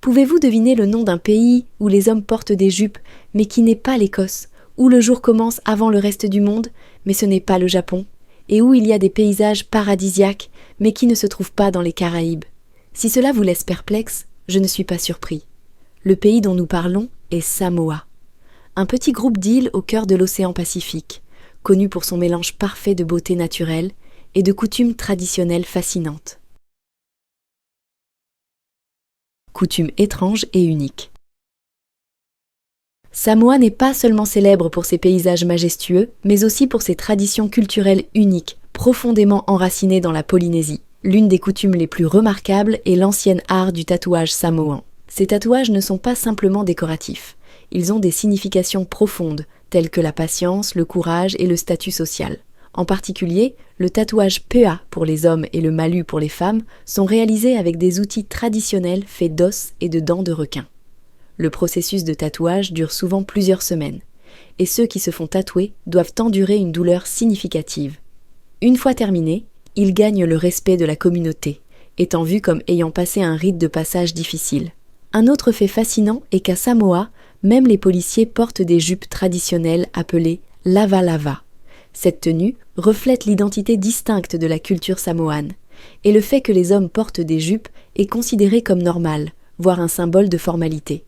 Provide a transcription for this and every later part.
Pouvez-vous deviner le nom d'un pays où les hommes portent des jupes, mais qui n'est pas l'Écosse, où le jour commence avant le reste du monde, mais ce n'est pas le Japon, et où il y a des paysages paradisiaques, mais qui ne se trouvent pas dans les Caraïbes? Si cela vous laisse perplexe, je ne suis pas surpris. Le pays dont nous parlons est Samoa, un petit groupe d'îles au cœur de l'océan Pacifique, connu pour son mélange parfait de beauté naturelle et de coutumes traditionnelles fascinantes. Coutumes étranges et uniques. Samoa n'est pas seulement célèbre pour ses paysages majestueux, mais aussi pour ses traditions culturelles uniques, profondément enracinées dans la Polynésie. L'une des coutumes les plus remarquables est l'ancien art du tatouage samoan. Ces tatouages ne sont pas simplement décoratifs. Ils ont des significations profondes, telles que la patience, le courage et le statut social. En particulier, le tatouage pea pour les hommes et le malu pour les femmes sont réalisés avec des outils traditionnels faits d'os et de dents de requin. Le processus de tatouage dure souvent plusieurs semaines, et ceux qui se font tatouer doivent endurer une douleur significative. Une fois terminé, ils gagnent le respect de la communauté, étant vus comme ayant passé un rite de passage difficile. Un autre fait fascinant est qu'à Samoa, même les policiers portent des jupes traditionnelles appelées lava lava. Cette tenue reflète l'identité distincte de la culture samoane, et le fait que les hommes portent des jupes est considéré comme normal, voire un symbole de formalité.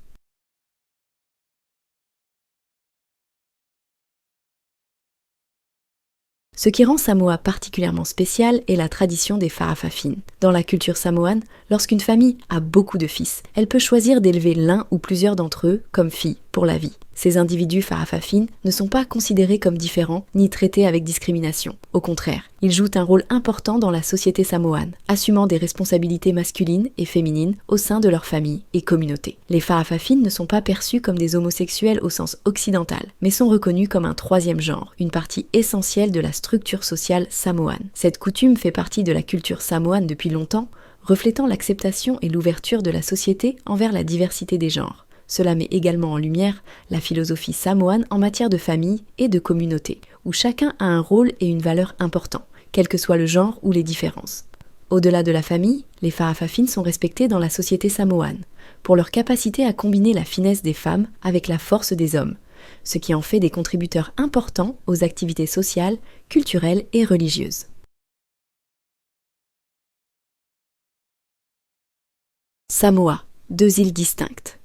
Ce qui rend Samoa particulièrement spécial est la tradition des whaafafine. Dans la culture samoane, lorsqu'une famille a beaucoup de fils, elle peut choisir d'élever l'un ou plusieurs d'entre eux comme filles pour la vie. Ces individus whaafafine ne sont pas considérés comme différents ni traités avec discrimination. Au contraire, ils jouent un rôle important dans la société samoane, assumant des responsabilités masculines et féminines au sein de leur famille et communauté. Les whaafafine ne sont pas perçus comme des homosexuels au sens occidental, mais sont reconnus comme un troisième genre, une partie essentielle de la structure sociale samoane. Cette coutume fait partie de la culture samoane depuis longtemps, reflétant l'acceptation et l'ouverture de la société envers la diversité des genres. Cela met également en lumière la philosophie samoane en matière de famille et de communauté, où chacun a un rôle et une valeur importants, quel que soit le genre ou les différences. Au-delà de la famille, les whaafafine sont respectés dans la société samoane, pour leur capacité à combiner la finesse des femmes avec la force des hommes, ce qui en fait des contributeurs importants aux activités sociales, culturelles et religieuses. Samoa, deux îles distinctes.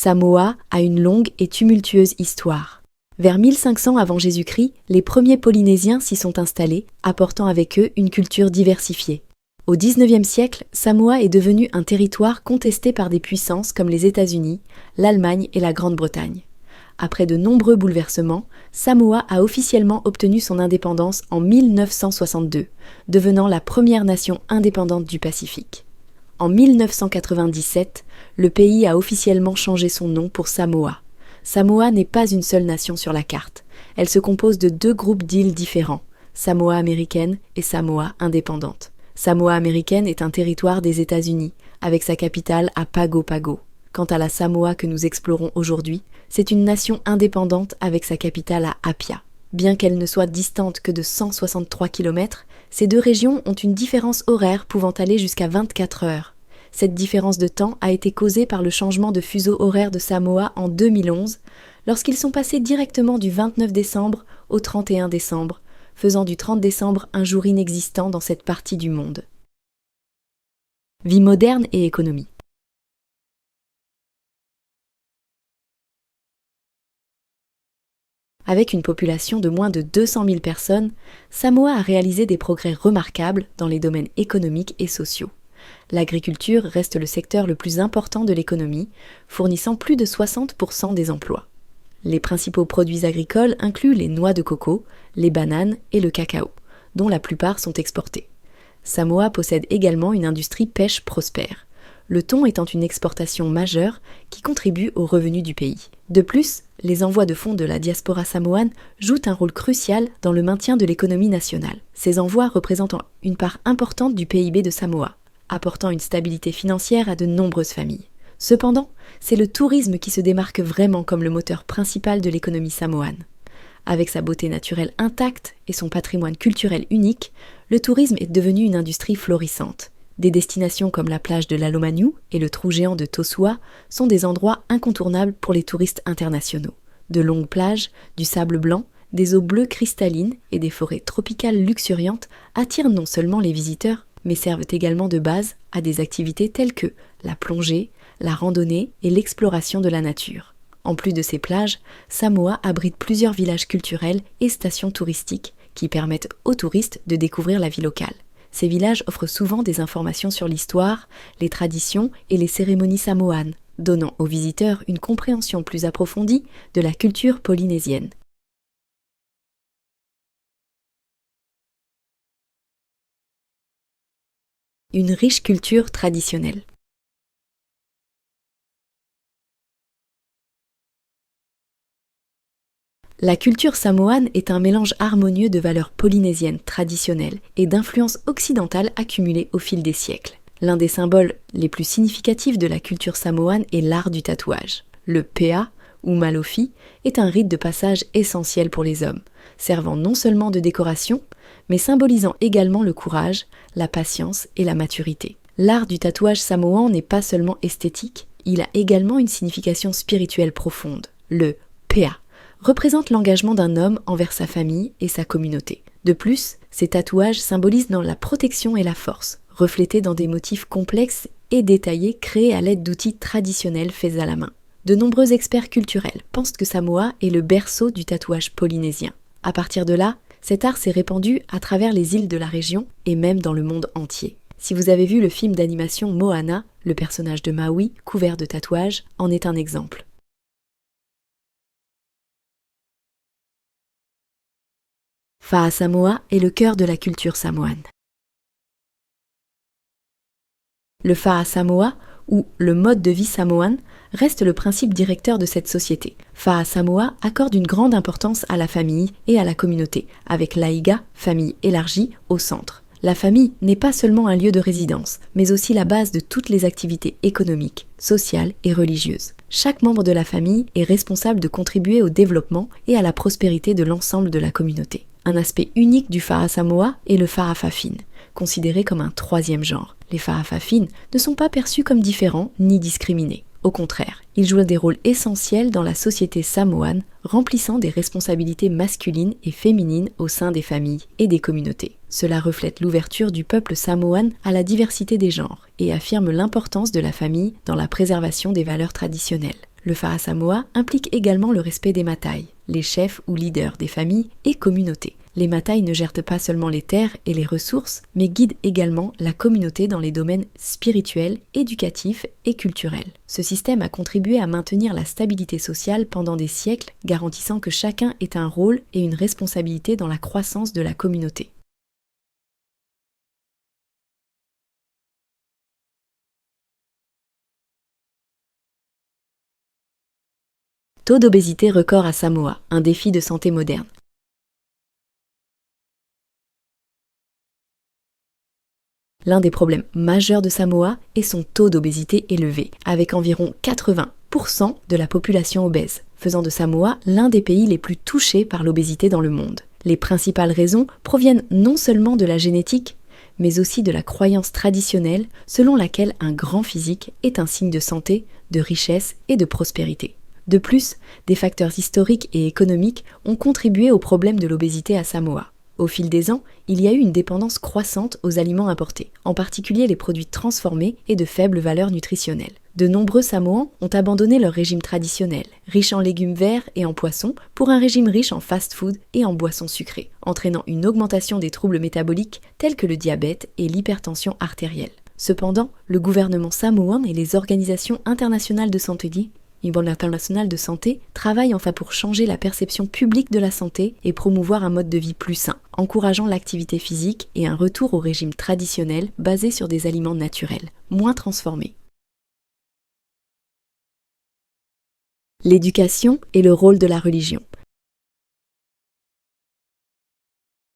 Samoa a une longue et tumultueuse histoire. Vers 1500 avant Jésus-Christ, les premiers Polynésiens s'y sont installés, apportant avec eux une culture diversifiée. Au XIXe siècle, Samoa est devenu un territoire contesté par des puissances comme les États-Unis, l'Allemagne et la Grande-Bretagne. Après de nombreux bouleversements, Samoa a officiellement obtenu son indépendance en 1962, devenant la première nation indépendante du Pacifique. En 1997, le pays a officiellement changé son nom pour Samoa. Samoa n'est pas une seule nation sur la carte. Elle se compose de deux groupes d'îles différents, Samoa américaine et Samoa indépendante. Samoa américaine est un territoire des États-Unis, avec sa capitale à Pago Pago. Quant à la Samoa que nous explorons aujourd'hui, c'est une nation indépendante avec sa capitale à Apia. Bien qu'elles ne soient distantes que de 163 km, ces deux régions ont une différence horaire pouvant aller jusqu'à 24 heures. Cette différence de temps a été causée par le changement de fuseau horaire de Samoa en 2011, lorsqu'ils sont passés directement du 29 décembre au 31 décembre, faisant du 30 décembre un jour inexistant dans cette partie du monde. Vie moderne et économie. Avec une population de moins de 200 000 personnes, Samoa a réalisé des progrès remarquables dans les domaines économiques et sociaux. L'agriculture reste le secteur le plus important de l'économie, fournissant plus de 60% des emplois. Les principaux produits agricoles incluent les noix de coco, les bananes et le cacao, dont la plupart sont exportés. Samoa possède également une industrie pêche prospère, le thon étant une exportation majeure qui contribue aux revenus du pays. De plus, les envois de fonds de la diaspora samoane jouent un rôle crucial dans le maintien de l'économie nationale. Ces envois représentent une part importante du PIB de Samoa, apportant une stabilité financière à de nombreuses familles. Cependant, c'est le tourisme qui se démarque vraiment comme le moteur principal de l'économie samoane. Avec sa beauté naturelle intacte et son patrimoine culturel unique, le tourisme est devenu une industrie florissante. Des destinations comme la plage de Lalomaniu et le trou géant de Tosua sont des endroits incontournables pour les touristes internationaux. De longues plages, du sable blanc, des eaux bleues cristallines et des forêts tropicales luxuriantes attirent non seulement les visiteurs, mais servent également de base à des activités telles que la plongée, la randonnée et l'exploration de la nature. En plus de ces plages, Samoa abrite plusieurs villages culturels et stations touristiques qui permettent aux touristes de découvrir la vie locale. Ces villages offrent souvent des informations sur l'histoire, les traditions et les cérémonies samoanes, donnant aux visiteurs une compréhension plus approfondie de la culture polynésienne. Une riche culture traditionnelle. La culture samoane est un mélange harmonieux de valeurs polynésiennes traditionnelles et d'influences occidentales accumulées au fil des siècles. L'un des symboles les plus significatifs de la culture samoane est l'art du tatouage. Le pea, ou malofi, est un rite de passage essentiel pour les hommes, servant non seulement de décoration, mais symbolisant également le courage, la patience et la maturité. L'art du tatouage samoan n'est pas seulement esthétique, il a également une signification spirituelle profonde. Le pea représente l'engagement d'un homme envers sa famille et sa communauté. De plus, ces tatouages symbolisent dans la protection et la force, reflétés dans des motifs complexes et détaillés créés à l'aide d'outils traditionnels faits à la main. De nombreux experts culturels pensent que Samoa est le berceau du tatouage polynésien. À partir de là, cet art s'est répandu à travers les îles de la région et même dans le monde entier. Si vous avez vu le film d'animation Moana, le personnage de Maui, couvert de tatouages, en est un exemple. Fa'a Samoa est le cœur de la culture samoane. Le Fa'a Samoa, ou le mode de vie samoan, reste le principe directeur de cette société. Fa'a Samoa accorde une grande importance à la famille et à la communauté, avec l'aiga, famille élargie, au centre. La famille n'est pas seulement un lieu de résidence, mais aussi la base de toutes les activités économiques, sociales et religieuses. Chaque membre de la famille est responsable de contribuer au développement et à la prospérité de l'ensemble de la communauté. Un aspect unique du Fa'a Samoa est le Fa'a Fafine, considéré comme un troisième genre. Les Fa'a Fafine ne sont pas perçus comme différents ni discriminés. Au contraire, ils jouent des rôles essentiels dans la société samoane, remplissant des responsabilités masculines et féminines au sein des familles et des communautés. Cela reflète l'ouverture du peuple samoane à la diversité des genres et affirme l'importance de la famille dans la préservation des valeurs traditionnelles. Le Fa'a Samoa implique également le respect des Matai, les chefs ou leaders des familles et communautés. Les Matai ne gèrent pas seulement les terres et les ressources, mais guident également la communauté dans les domaines spirituels, éducatifs et culturels. Ce système a contribué à maintenir la stabilité sociale pendant des siècles, garantissant que chacun ait un rôle et une responsabilité dans la croissance de la communauté. Taux d'obésité record à Samoa, un défi de santé moderne. L'un des problèmes majeurs de Samoa est son taux d'obésité élevé, avec environ 80% de la population obèse, faisant de Samoa l'un des pays les plus touchés par l'obésité dans le monde. Les principales raisons proviennent non seulement de la génétique, mais aussi de la croyance traditionnelle selon laquelle un grand physique est un signe de santé, de richesse et de prospérité. De plus, des facteurs historiques et économiques ont contribué au problème de l'obésité à Samoa. Au fil des ans, il y a eu une dépendance croissante aux aliments importés, en particulier les produits transformés et de faible valeur nutritionnelle. De nombreux Samoans ont abandonné leur régime traditionnel, riche en légumes verts et en poissons, pour un régime riche en fast-food et en boissons sucrées, entraînant une augmentation des troubles métaboliques tels que le diabète et l'hypertension artérielle. Cependant, le gouvernement samoan et les organisations internationales de santé internationale de santé travaille enfin pour changer la perception publique de la santé et promouvoir un mode de vie plus sain, encourageant l'activité physique et un retour au régime traditionnel basé sur des aliments naturels, moins transformés. L'éducation et le rôle de la religion.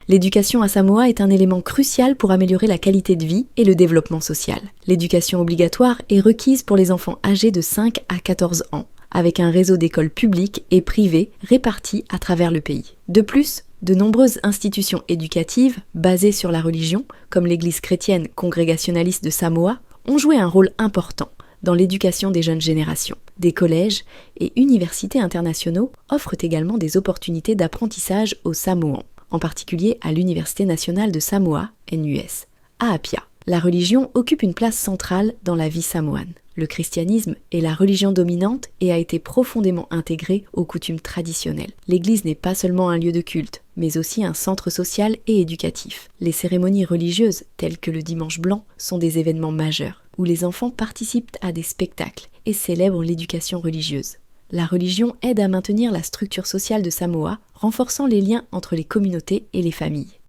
L'éducation à Samoa est un élément crucial pour améliorer la qualité de vie et le développement social. L'éducation obligatoire est requise pour les enfants âgés de 5 à 14 ans, avec un réseau d'écoles publiques et privées réparties à travers le pays. De plus, De nombreuses institutions éducatives, basées sur la religion, comme l'Église chrétienne congrégationaliste de Samoa, ont joué un rôle important dans l'éducation des jeunes générations. Des collèges et universités internationaux offrent également des opportunités d'apprentissage aux Samoans, en particulier à l'Université nationale de Samoa, NUS, à Apia. La religion occupe une place centrale dans la vie samoane. Le christianisme est la religion dominante et a été profondément intégré aux coutumes traditionnelles. L'Église n'est pas seulement un lieu de culte, mais aussi un centre social et éducatif. Les cérémonies religieuses, telles que le Dimanche blanc, sont des événements majeurs, où les enfants participent à des spectacles et célèbrent l'éducation religieuse. La religion aide à maintenir la structure sociale de Samoa, renforçant les liens entre les communautés et les familles.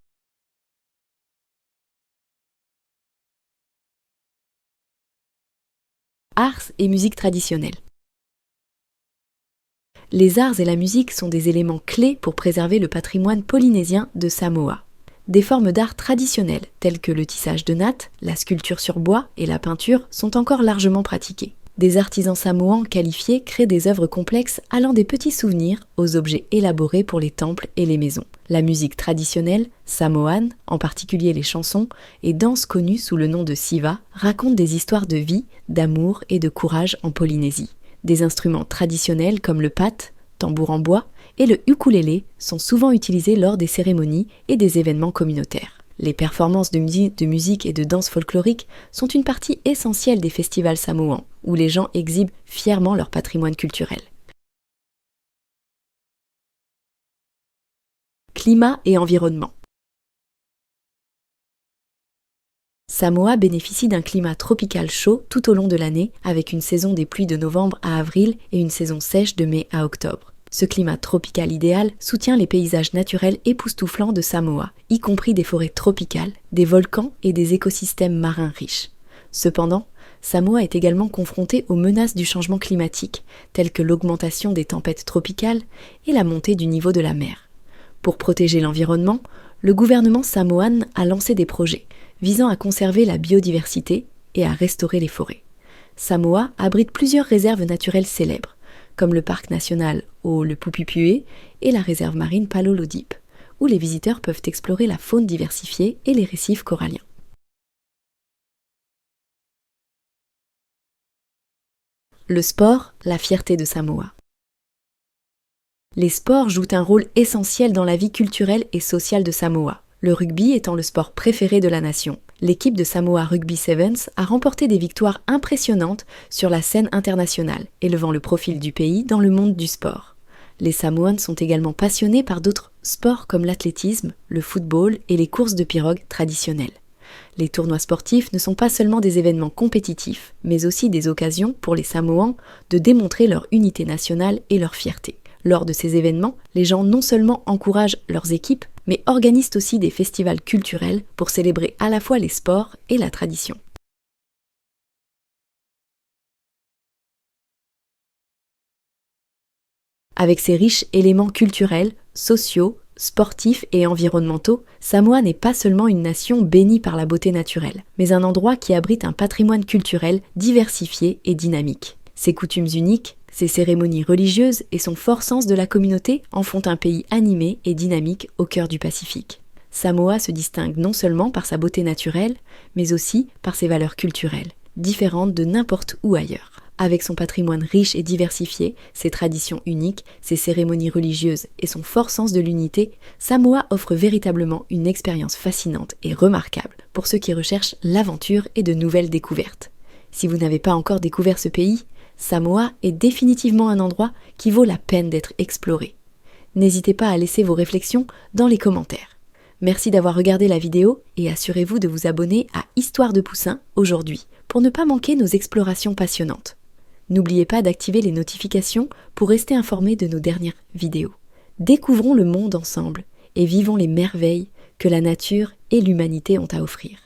Arts et musique traditionnelle. Les arts et la musique sont des éléments clés pour préserver le patrimoine polynésien de Samoa. Des formes d'art traditionnelles, telles que le tissage de nattes, la sculpture sur bois et la peinture, sont encore largement pratiquées. Des artisans samoans qualifiés créent des œuvres complexes allant des petits souvenirs aux objets élaborés pour les temples et les maisons. La musique traditionnelle, samoane, en particulier les chansons, et danses connues sous le nom de siva, racontent des histoires de vie, d'amour et de courage en Polynésie. Des instruments traditionnels comme le pat, tambour en bois, et le ukulélé sont souvent utilisés lors des cérémonies et des événements communautaires. Les performances de musique et de danse folklorique sont une partie essentielle des festivals samoans, où les gens exhibent fièrement leur patrimoine culturel. Climat et environnement. Samoa bénéficie d'un climat tropical chaud tout au long de l'année, avec une saison des pluies de novembre à avril et une saison sèche de mai à octobre. Ce climat tropical idéal soutient les paysages naturels époustouflants de Samoa, y compris des forêts tropicales, des volcans et des écosystèmes marins riches. Cependant, Samoa est également confronté aux menaces du changement climatique, telles que l'augmentation des tempêtes tropicales et la montée du niveau de la mer. Pour protéger l'environnement, le gouvernement samoan a lancé des projets visant à conserver la biodiversité et à restaurer les forêts. Samoa abrite plusieurs réserves naturelles célèbres, comme le parc national Le Pupupué et la réserve marine Palolodip, où les visiteurs peuvent explorer la faune diversifiée et les récifs coralliens. Le sport, la fierté de Samoa. Les sports jouent un rôle essentiel dans la vie culturelle et sociale de Samoa, le rugby étant le sport préféré de la nation. L'équipe de Samoa Rugby Sevens a remporté des victoires impressionnantes sur la scène internationale, élevant le profil du pays dans le monde du sport. Les Samoans sont également passionnés par d'autres sports comme l'athlétisme, le football et les courses de pirogue traditionnelles. Les tournois sportifs ne sont pas seulement des événements compétitifs, mais aussi des occasions pour les Samoans de démontrer leur unité nationale et leur fierté. Lors de ces événements, les gens non seulement encouragent leurs équipes, mais organisent aussi des festivals culturels pour célébrer à la fois les sports et la tradition. Avec ses riches éléments culturels, sociaux, sportifs et environnementaux, Samoa n'est pas seulement une nation bénie par la beauté naturelle, mais un endroit qui abrite un patrimoine culturel diversifié et dynamique. Ses coutumes uniques, ses cérémonies religieuses et son fort sens de la communauté en font un pays animé et dynamique au cœur du Pacifique. Samoa se distingue non seulement par sa beauté naturelle, mais aussi par ses valeurs culturelles, différentes de n'importe où ailleurs. Avec son patrimoine riche et diversifié, ses traditions uniques, ses cérémonies religieuses et son fort sens de l'unité, Samoa offre véritablement une expérience fascinante et remarquable pour ceux qui recherchent l'aventure et de nouvelles découvertes. Si vous n'avez pas encore découvert ce pays, Samoa est définitivement un endroit qui vaut la peine d'être exploré. N'hésitez pas à laisser vos réflexions dans les commentaires. Merci d'avoir regardé la vidéo et assurez-vous de vous abonner à Histoire de Poussin aujourd'hui pour ne pas manquer nos explorations passionnantes. N'oubliez pas d'activer les notifications pour rester informé de nos dernières vidéos. Découvrons le monde ensemble et vivons les merveilles que la nature et l'humanité ont à offrir.